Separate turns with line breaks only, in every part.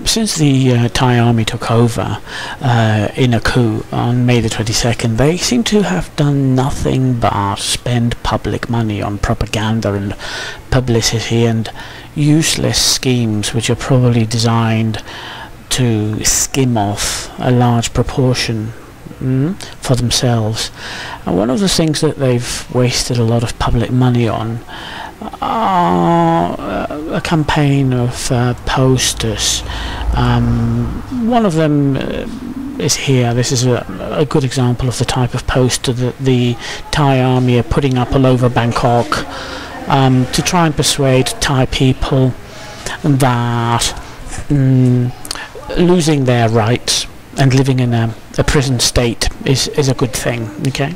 Since the Thai army took over in a coup on May the 22nd, they seem to have done nothing but spend public money on propaganda and publicity and useless schemes which are probably designed to skim off a large proportion for themselves. And one of the things that they've wasted a lot of public money on are a campaign of posters. One of them is here. This is a good example of the type of poster that the Thai army are putting up all over Bangkok to try and persuade Thai people that losing their rights and living in a prison state is a good thing. Okay.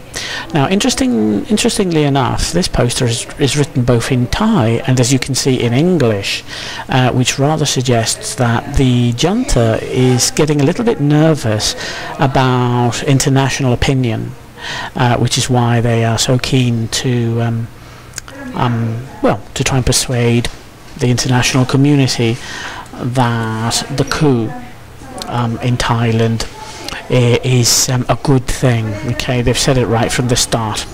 Now, interestingly enough, this poster is written both in Thai and, as you can see, in English, which rather suggests that the junta is getting a little bit nervous about international opinion, which is why they are so keen to to try and persuade the international community that the coup in Thailand is a good thing. Okay, they've said it right from the start.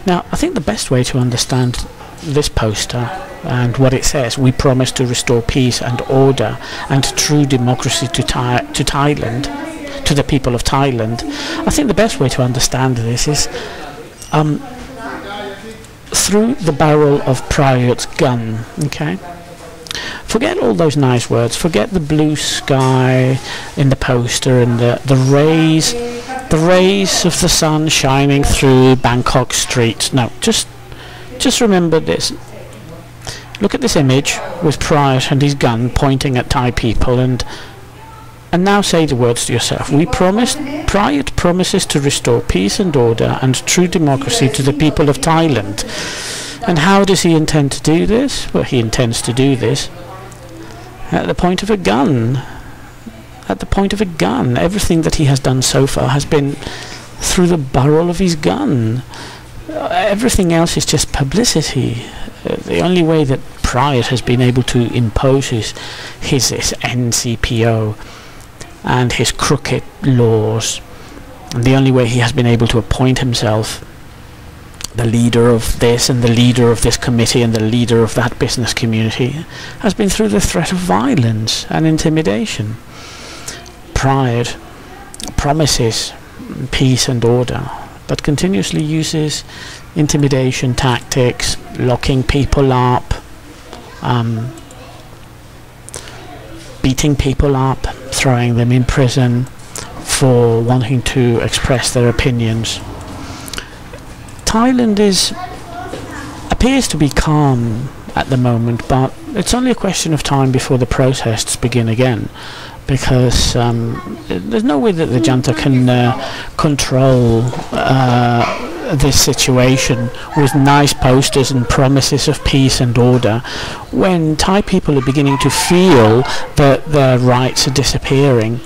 Now, I think the best way to understand this poster and what it says, we promise to restore peace and order and true democracy to Thailand, to the people of Thailand. I think the best way to understand this is through the barrel of Prayuth's gun. Okay. Forget all those nice words. Forget the blue sky in the poster and the rays of the sun shining through Bangkok streets. No, just remember this. Look at this image with Prayuth and his gun pointing at Thai people, and now say the words to yourself. Prayuth promises to restore peace and order and true democracy to the people of Thailand. And how does he intend to do this? Well, he intends to do this at the point of a gun. At the point of a gun. Everything that he has done so far has been through the barrel of his gun. Everything else is just publicity. The only way that Prayuth has been able to impose his NCPO and his crooked laws, and the only way he has been able to appoint himself the leader of this and the leader of this committee and the leader of that business community has been through the threat of violence and intimidation. Prayuth promises peace and order, but continuously uses intimidation tactics, locking people up, beating people up, throwing them in prison for wanting to express their opinions. Thailand appears to be calm at the moment, but it's only a question of time before the protests begin again, because there's no way that the junta can control this situation with nice posters and promises of peace and order when Thai people are beginning to feel that their rights are disappearing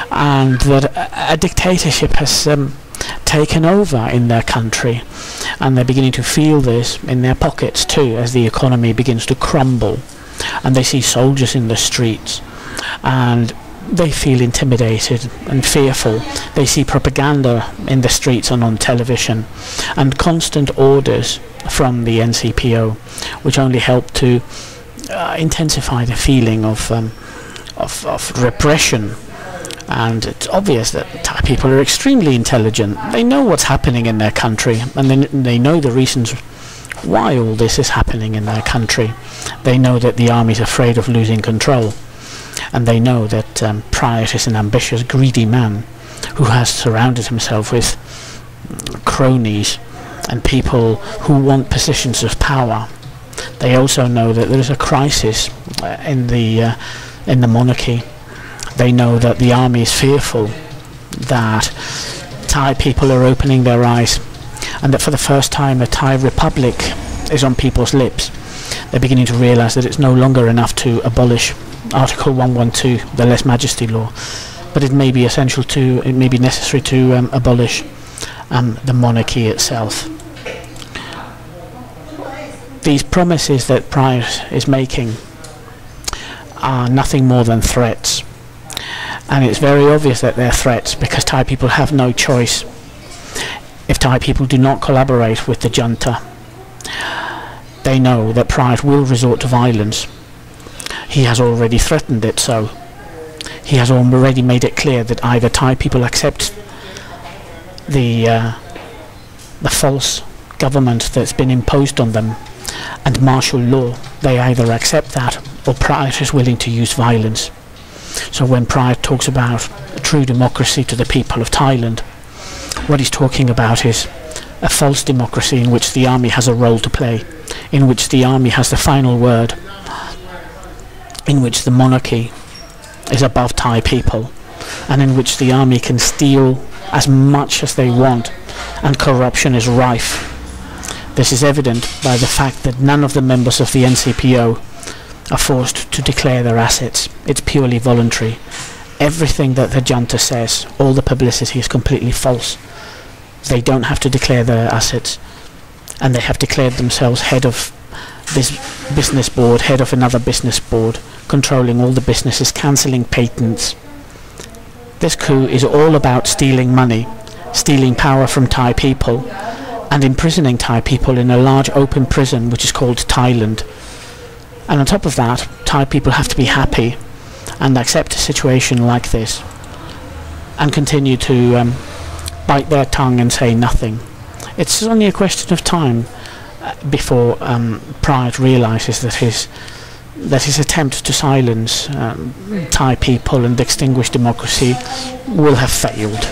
and that a dictatorship has taken over in their country, and they're beginning to feel this in their pockets too as the economy begins to crumble, and they see soldiers in the streets and they feel intimidated and fearful. They see propaganda in the streets and on television and constant orders from the NCPO, which only help to intensify the feeling of repression. And it's obvious that Thai people are extremely intelligent. They know what's happening in their country, and they know the reasons why all this is happening in their country. They know that the army is afraid of losing control, and they know that Prayuth is an ambitious, greedy man who has surrounded himself with cronies and people who want positions of power. They also know that there is a crisis in the monarchy. They know that the army is fearful that Thai people are opening their eyes, and that for the first time a Thai republic is on people's lips. They're beginning to realize that it's no longer enough to abolish Article 112, the lèse majesty law, but it may be necessary to abolish the monarchy itself. These promises that Prayuth is making are nothing more than threats. And it's very obvious that they're threats because Thai people have no choice. If Thai people do not collaborate with the junta, they know that Prayuth will resort to violence. He has already threatened it so. He has already made it clear that either Thai people accept the false government that's been imposed on them and martial law, they either accept that or Prayuth is willing to use violence. So when Prayuth talks about a true democracy to the people of Thailand, what he's talking about is a false democracy in which the army has a role to play, in which the army has the final word, in which the monarchy is above Thai people, and in which the army can steal as much as they want and corruption is rife. This is evident by the fact that none of the members of the NCPO are forced to declare their assets. It's purely voluntary. Everything that the junta says, all the publicity, is completely false. They don't have to declare their assets, and they have declared themselves head of this business board, head of another business board, controlling all the businesses, cancelling patents. This coup is all about stealing money, stealing power from Thai people, and imprisoning Thai people in a large open prison which is called Thailand. And on top of that, Thai people have to be happy and accept a situation like this and continue to bite their tongue and say nothing. It's only a question of time before Prayuth realises that his attempt to silence Thai people and extinguish democracy will have failed.